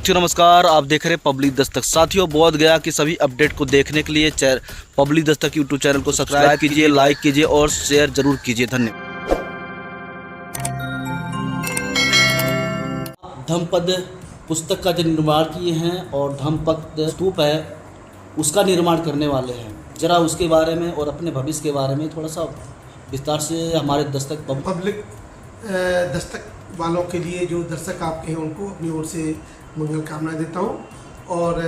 साथियों नमस्कार, आप देख रहे हैं पब्लिक दस्तक। साथियों, बोध गया कि सभी अपडेट को देखने के लिए पब्लिक दस्तक यूट्यूब चैनल को सब्सक्राइब कीजिए, लाइक कीजिए और शेयर जरूर कीजिए। धन्यवाद। धम्मपद पुस्तक का जो निर्माण किए हैं और धम्मपद स्तूप है उसका निर्माण करने वाले हैं, जरा उसके बारे में और अपने भविष्य के बारे में थोड़ा सा विस्तार से हमारे दस्तक पब्लिक दस्तक वालों के लिए, जो दर्शक आपके हैं उनको अपनी ओर से मंगल कामनाएं देता हूं। और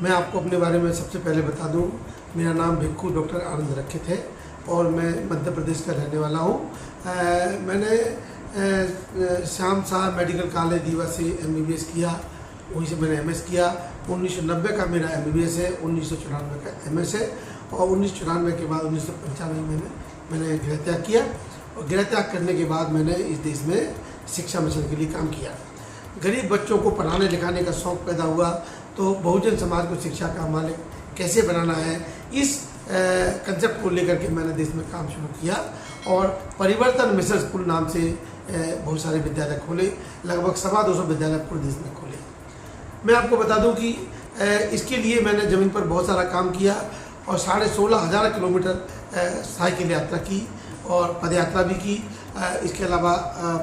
मैं आपको अपने बारे में सबसे पहले बता दूं, मेरा नाम भिक्खू डॉक्टर आनंद रखित है और मैं मध्य प्रदेश का रहने वाला हूं। मैंने श्याम शाह मेडिकल कॉलेज रीवा से MBBS किया, वहीं से मैंने MS किया। 1990 का मेरा MBBS है, 1994 का MS है और 1994 के बाद 1995 में मैंने गृह त्याग किया। और गृह त्याग करने के बाद मैंने इस देश में शिक्षा मिशन के लिए काम किया। गरीब बच्चों को पढ़ाने लिखाने का शौक़ पैदा हुआ तो बहुजन समाज को शिक्षा का मालिक कैसे बनाना है, इस कंसेप्ट को लेकर के मैंने देश में काम शुरू किया और परिवर्तन मिशन स्कूल नाम से बहुत सारे विद्यालय खोले, लगभग 250 विद्यालय पूरे देश में खोले। मैं आपको बता दूं कि इसके लिए मैंने ज़मीन पर बहुत सारा काम किया और 16,500 किलोमीटर साइकिल यात्रा की और पद यात्रा भी की। इसके अलावा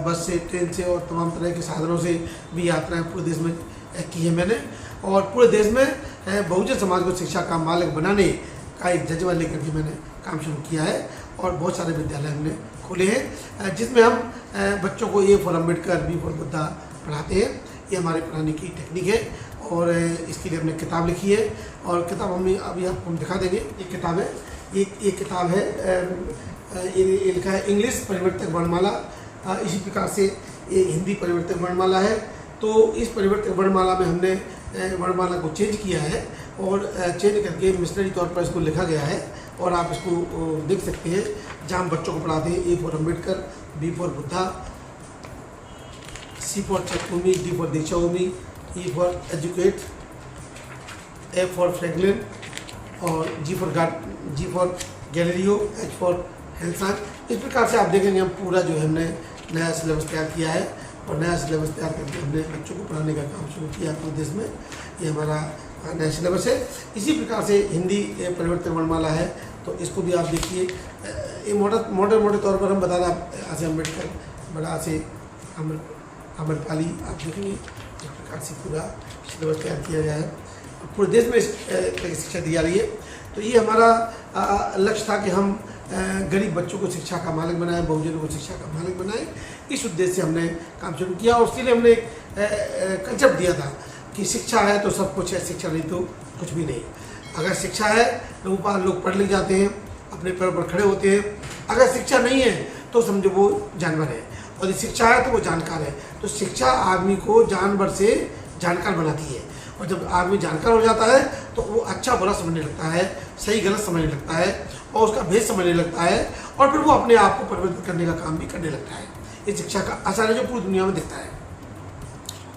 बस से, ट्रेन से और तमाम तरह के साधनों से भी यात्राएं पूरे देश में की है मैंने। और पूरे देश में बहुजन समाज को शिक्षा का मालिक बनाने का एक जज्बा लेकर के मैंने काम शुरू किया है और बहुत सारे विद्यालय हमने खोले हैं, जिसमें हम बच्चों को A for Ambedkar, B for Buddha पढ़ाते हैं। ये हमारे पढ़ाने की टेक्निक है और इसके लिए हमने किताब लिखी है और किताब हम अभी आपको हम दिखा देंगे। ये किताब है, ये किताब है, ये लिखा है इंग्लिश परिवर्तक वर्णमाला। इसी प्रकार से ये हिंदी परिवर्तक वर्णमाला है। तो इस परिवर्तक वर्णमाला में हमने वर्णमाला को चेंज किया है और चेंज करके मिशनरी तौर पर इसको लिखा गया है और आप इसको देख सकते हैं, जहाँ हम बच्चों को पढ़ाते हैं। A for Ambedkar, B for Buddha, C for Chaityabhoomi, D for Deekshabhoomi, E for educate, F for Franklin और G for Galileo, H for Helson. इस प्रकार से आप देखेंगे हम पूरा जो है हमने नया सिलेबस तैयार किया है और नया सिलेबस तैयार करके हमने बच्चों को पढ़ाने का काम शुरू किया पूरे देश में। ये हमारा नया सिलेबस है। इसी प्रकार से हिंदी परिवर्तन वर्णमाला है, तो इसको भी आप देखिए। ये मोटे तौर पर हम बता रहे हैं, से अम्बेडकर, बड़ा से अमरपाली, आप देखेंगे इस प्रकार से पूरा सिलेबस तैयार किया गया है। पूरे देश में शिक्षा दी जा रही है। तो ये हमारा लक्ष्य था कि हम गरीब बच्चों को शिक्षा का मालिक बनाए, बहुजनों को शिक्षा का मालिक बनाए। इस उद्देश्य से हमने काम शुरू किया और उसके लिए हमने एक कंसेप्ट दिया था कि शिक्षा है तो सब कुछ है, शिक्षा नहीं तो कुछ भी नहीं। अगर शिक्षा है तो लोग पढ़ लिख जाते हैं, अपने पैरों पर खड़े होते हैं। अगर शिक्षा नहीं है तो समझो वो जानवर है, और यदि शिक्षा है तो वो जानकार है। तो शिक्षा आदमी को जानवर से जानकार बनाती है और जब आदमी जानकार हो जाता है तो वो अच्छा बुरा समझने लगता है, सही गलत समझने लगता है और उसका भेद समझने लगता है और फिर वो अपने आप को परिवर्तित करने का काम भी करने लगता है। ये शिक्षा का असर है जो पूरी दुनिया में दिखता है।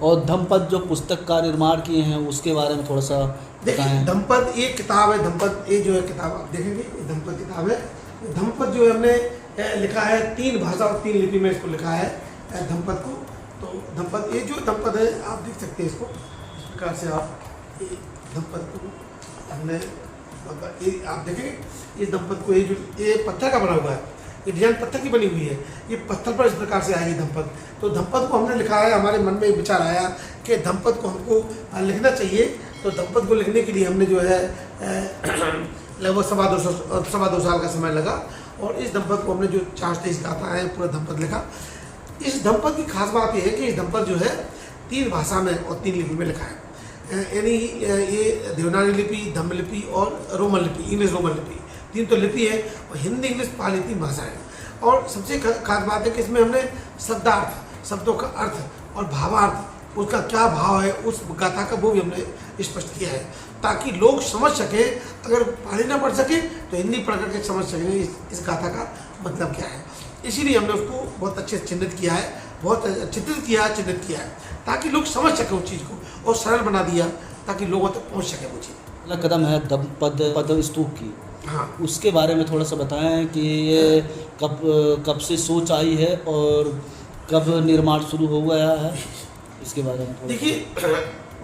और धम्मपद जो पुस्तक का निर्माण किए हैं उसके बारे में थोड़ा सा देखिए। धम्मपद ये किताब है, धम्मपद ये जो है किताब आप देखेंगे, ये धम्मपद किताब है। धम्मपद जो है हमने लिखा है 3 भाषा और 3 लिपि में इसको लिखा है धम्मपद को। तो धम्मपद, ये जो धम्मपद है आप देख सकते हैं इसको, इस प्रकार से आप ये धम्मपद को हमने, ये आप देखेंगे, ये धम्मपद को, ये पत्थर का बना हुआ है, ये डिजाइन पत्थर की बनी हुई है। ये पत्थर पर इस प्रकार से आएगी धम्मपद। तो धम्मपद को हमने लिखा है, हमारे मन में एक विचार आया कि धम्मपद को हमको लिखना चाहिए। तो धम्मपद को लिखने के लिए हमने जो है लगभग 2.25 साल का समय लगा और इस धम्मपद को हमने जो 423 गाथा है पूरा धम्मपद लिखा। इस धम्मपद की खास बात यह है कि इस धम्मपद जो है 3 भाषा में और 3 लिपि में लिखा है। यानी ये देवनागरी लिपि, धम्म लिपि और रोमन लिपि, इंग्लिश रोमन लिपि, 3 तो लिपि है और हिंदी इंग्लिश पाली 3 भाषा है। और सबसे खास बात है कि इसमें हमने शब्दार्थ, शब्दों का अर्थ और भावार्थ, उसका क्या भाव है उस गाथा का, वो भी हमने स्पष्ट किया है ताकि लोग समझ सकें। अगर पाली ना पढ़ सके तो हिंदी पढ़ करके समझ सकेंगे इस गाथा का मतलब क्या है। इसीलिए हमने उसको बहुत अच्छे से चिन्हित किया है, बहुत चित्रित किया है, चिन्हित किया है ताकि लोग समझ सकें उस चीज़ को और सरल बना दिया ताकि लोगों तक पहुँच सके वो चीज़। अगला कदम है धम्मपद स्तूप की। हाँ, उसके बारे में थोड़ा सा बताएं कि ये कब से सोच आई है और कब निर्माण शुरू हो गया है। इसके बारे में थोड़ा। देखिए,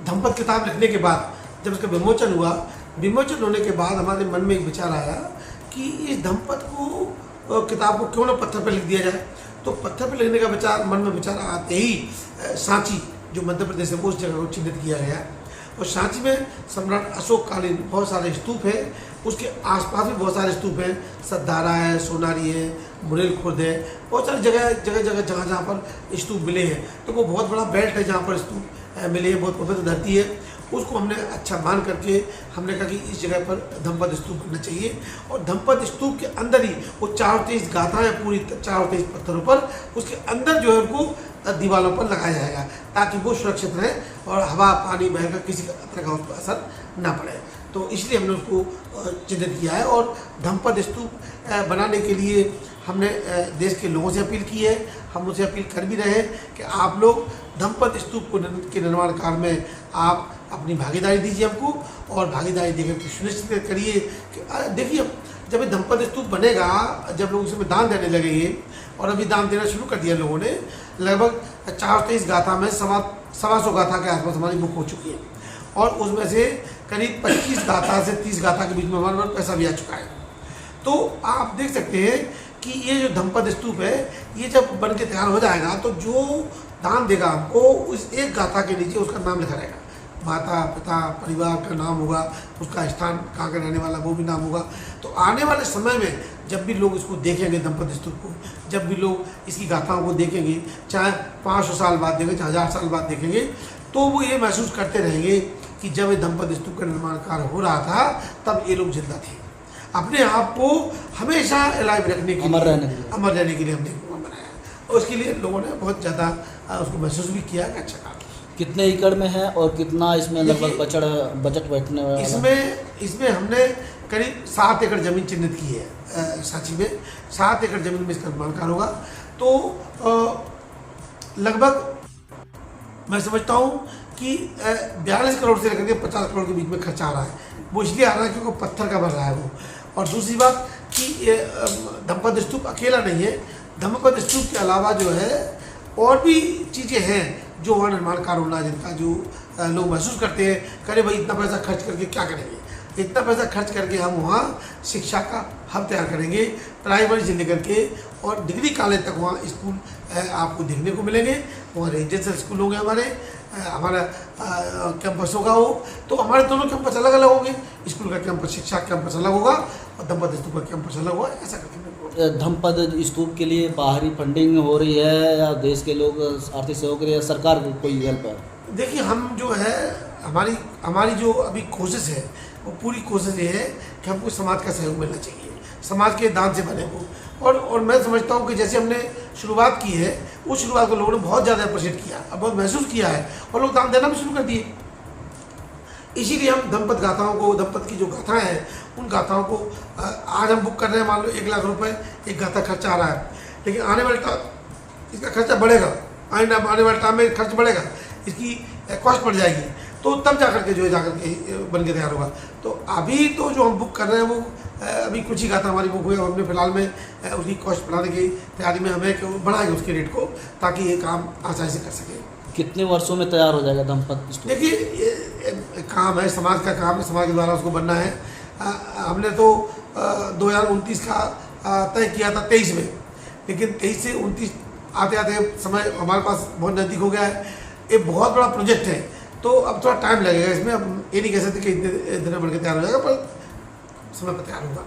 धम्पद किताब लिखने के बाद जब इसका विमोचन हुआ, विमोचन होने के बाद हमारे मन में एक विचार आया कि इस धम्पद को किताब को क्यों ना पत्थर पर लिख दिया जाए। तो पत्थर पर लिखने का विचार मन में विचार आते ही सांची जो मध्य प्रदेश है उस जगह को चिन्हित किया गया। और सांची में सम्राट अशोक कालीन बहुत सारे स्तूप है, उसके आसपास भी बहुत सारे स्तूप हैं, सद्धारा है, सोनारी है, मुरेल खुर्द है, बहुत सारी जगह जहाँ पर स्तूप मिले हैं। तो वो बहुत बड़ा बेल्ट है जहाँ पर स्तूप मिले हैं, बहुत पवित्र धरती है। उसको हमने अच्छा मान करके हमने कहा कि इस जगह पर धम्पद स्तूप करना चाहिए। और धम्पद स्तूप के अंदर ही वो 423 गाथाएँ पूरी 423 पत्थरों पर उसके अंदर जो है उनको दीवारों पर लगाया जाएगा ताकि वो सुरक्षित रहे और हवा पानी बहकर किसी तरह का उस पर असर ना पड़े। तो इसलिए हमने उसको चिन्हित किया है। और धम्पद स्तूप बनाने के लिए हमने देश के लोगों से अपील की है, हम उनसे अपील कर भी रहे हैं कि आप लोग धम्पद स्तूप के निर्माण कार्य में आप अपनी भागीदारी दीजिए हमको, और भागीदारी देकर सुनिश्चित करिए कि देखिए जब ये धम्पद स्तूप बनेगा, जब लोग इसमें दान देने लगेंगे, और अभी दान देना शुरू कर दिया लोगों ने, लगभग 423 गाथा में 125 गाथा के आसपास हमारी बुक हो चुकी है। और उसमें से करीब 25 गाथा से 30 गाथा के बीच में हमारे पास पैसा भी आ चुका है। तो आप देख सकते हैं कि ये जो धम्पद स्तूप है ये जब बन के तैयार हो जाएगा तो जो दान देगा हमको उस एक गाथा के नीचे उसका नाम लिखा रहेगा, माता पिता परिवार का नाम होगा, उसका स्थान कहाँ का रहने वाला वो भी नाम होगा। तो आने वाले समय में जब भी लोग इसको देखेंगे धम्पद स्तूप को, जब भी लोग इसकी गाथाओं को देखेंगे, चाहे 500 साल बाद देखेंगे, चाहे 1000 साल बाद देखेंगे, तो वो ये महसूस करते रहेंगे कि जब ये धम्पद स्तूप का निर्माण कार्य हो रहा था तब ये लोग जिंदा थे। अपने आप को हमेशा अलाइव रखने के लिए, अमर रहने के लिए हमने बनाया, और उसके लिए लोगों ने बहुत ज़्यादा उसको महसूस भी किया कि अच्छा काम। कितने एकड़ में है और कितना इसमें लगभग बजट बैठने वाला? इसमें हमने करीब 7 एकड़ ज़मीन चिन्हित की है। सांची में 7 एकड़ ज़मीन में इसका निर्माण कार्य होगा। तो लगभग मैं समझता हूँ कि 42 करोड़ से लेकर के 50 करोड़ के बीच में खर्चा आ रहा है। वो इसलिए आ रहा है क्योंकि पत्थर का बन रहा है वो। और दूसरी बात कि धम्पद स्तूप अकेला नहीं है, धम्पद स्तूप के अलावा जो है और भी चीज़ें हैं जो वहाँ निर्माण कार्य होना है, जिनका जो लोग महसूस करते हैं, करे भाई इतना पैसा खर्च करके क्या करेंगे, इतना पैसा खर्च करके हम वहाँ शिक्षा का हब तैयार करेंगे, प्राइमरी से लेकर के और डिग्री कॉलेज तक वहाँ स्कूल आपको देखने को मिलेंगे। वहाँ रेजिडेंशियल स्कूल होंगे, हमारा कैंपस होगा वो। तो हमारे दोनों कैंपस अलग अलग होंगे, स्कूल का कैंपस, शिक्षा कैंपस अलग होगा और धम्पद स्तूप का कैंपस अलग होगा। ऐसा करके धम्पद स्तूप के लिए बाहरी फंडिंग हो रही है या देश के लोग आर्थिक सहयोग या सरकार को कोई हेल्प है? देखिए, हम जो है हमारी जो अभी कोशिश है वो पूरी कोशिश ये है कि हमको समाज का सहयोग मिलना चाहिए, समाज के दान से बने वो। और मैं समझता हूँ कि जैसे हमने शुरुआत की है, उस शुरुआत को लोगों ने बहुत ज़्यादा अप्रिशिएट किया, अब बहुत महसूस किया है और लोग दान देना भी शुरू कर दिए। इसीलिए हम धम्पद गाथाओं को, धम्पद की जो गाथाएं हैं उन गाथाओं को आज हम बुक कर रहे हैं। मान लो 1 लाख रुपए एक गाथा खर्चा आ रहा है, लेकिन आने वाले टाइम इसका खर्चा बढ़ेगा, आने वाले टाइम में खर्च बढ़ेगा, इसकी कॉस्ट बढ़ जाएगी, तो तब जाकर के जो है जाकर के बन के तैयार होगा। तो अभी तो जो हम बुक कर रहे हैं वो अभी कुछ ही गाथा हमारी बुक हुई है, हमने फिलहाल में उसकी कॉस्ट बढ़ाने की तैयारी में हमें कि बढ़ाएंगे उसके रेट को ताकि ये काम आसानी से कर सकें। कितने वर्षों में तैयार हो जाएगा धम्पद स्तूप? देखिए, ये काम है, समाज का काम है, समाज के द्वारा उसको बनना है। हमने तो 2029 का तय किया था 23 में, लेकिन 23 से 29 आते आते समय हमारे पास बहुत नज़दीक हो गया है। ये बहुत बड़ा प्रोजेक्ट है, तो अब थोड़ा टाइम लगेगा इसमें। अब ये नहीं कह सकते कि इतने दिन में बन के तैयार हो जाएगा, पर समय पर तैयार होगा।